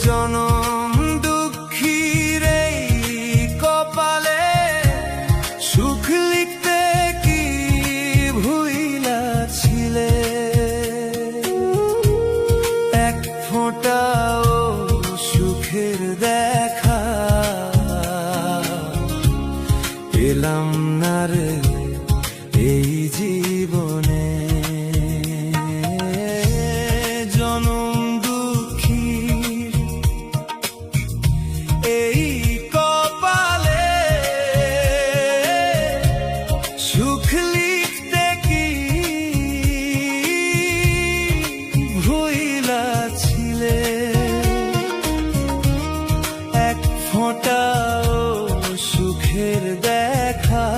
জনম দুঃখীর এই কপালে সুখ লিখতে কি ভুইলা ছিলে, এক ফোঁটাও সুখের দেখা পেলাম না রে এই জীবনে। জনম দুঃখীর এই কপালে সুখ লিখতে কি ভুইলা ছিলে, এক ফোঁটাও সুখের দেখা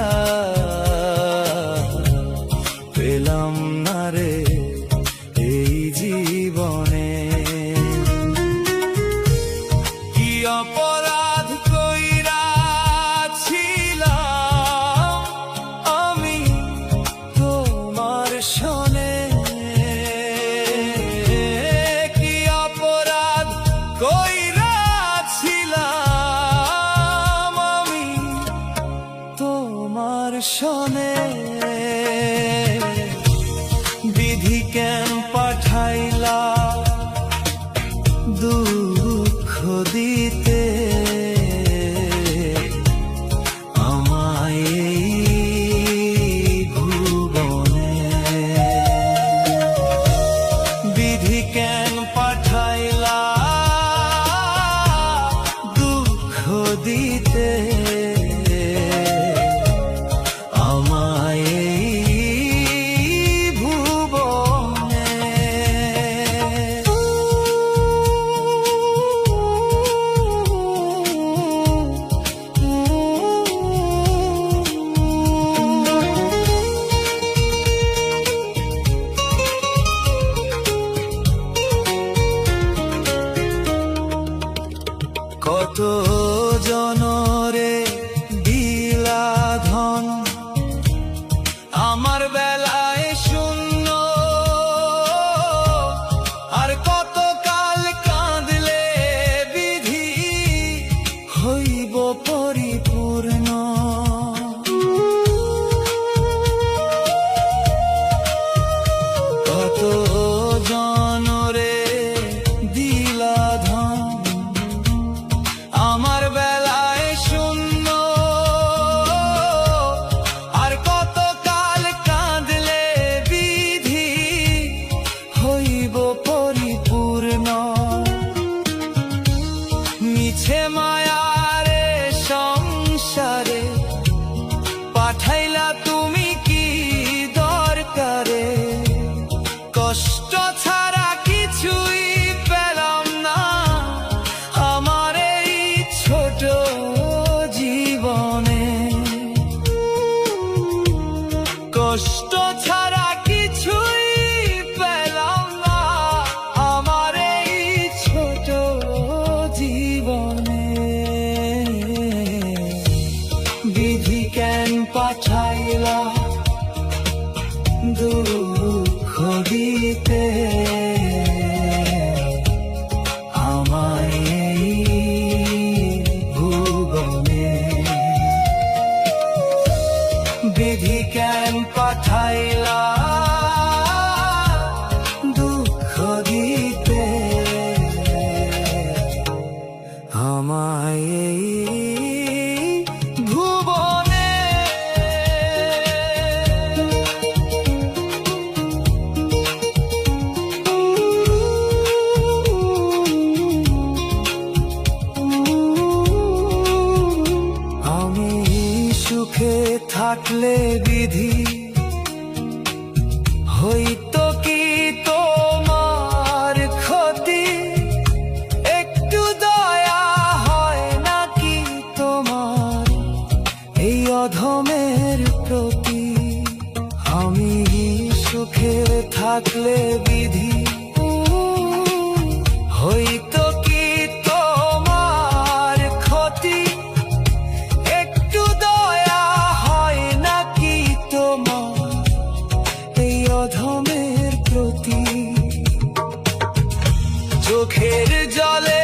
পেলাম না রে এই জীবনে। কি অপরাধ কইরাছিলাম আমি তোমার শোনে, কি অপরাধ কইরাছিলাম আমি তোমার শোনে। বিধি কেন পাঠাইলা দুঃখ দিতে আমায় এই ভুবনে, বিধি কেন পাঠাইলা দুঃখ দিতে আমায় এই ভুবনে। কত জনরে দিলা ধন আমার বেলায় শূন্য, আর কত কাল কাঁদলে বিধি হইব পরিপূর্ণ। কত জনরে দিলা ধন আমার বেলায় শূন্য, আর কত কাল কাঁদলে বিধি হইব পরিপূর্ণ। মিছে মায়ারে সংসারে পাঠাইলা তুমি কি দরকারে, কষ্ট ছাড়া কিছুই পেলাম না আমার এই ছোট জীবনে, কষ্ট ছাড়া কিছুই পেলাম না আমার এই ছোট জীবনে। বিধি কেন পাঠাইলা দুঃখ দিতে আমায় এই ভুবনে, বিধি কেন পাঠাইলা দুঃখ দিতে আমায় এই ভুবনে। আমি সুখে থাকলে বিধি হইতো কি তোমার ক্ষতি, একটু দয়া হয় নাকি তোমার এই অধমের প্রতি। আমি সুখে থাকলে বিধি হইতো কি তোমার ক্ষতি, একটু দয়া হয় নাকি তোমার এই অধমের প্রতি। চোখের জলে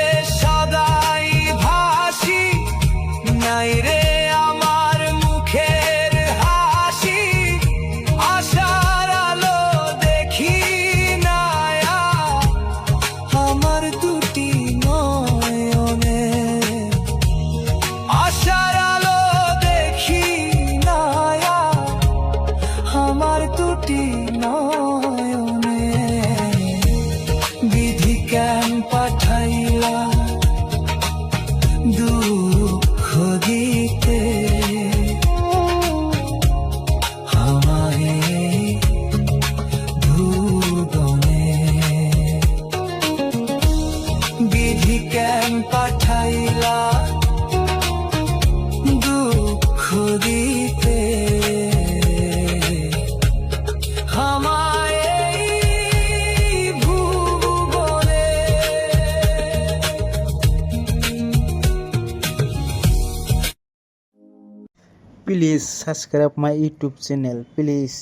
Please subscribe my YouTube channel, please.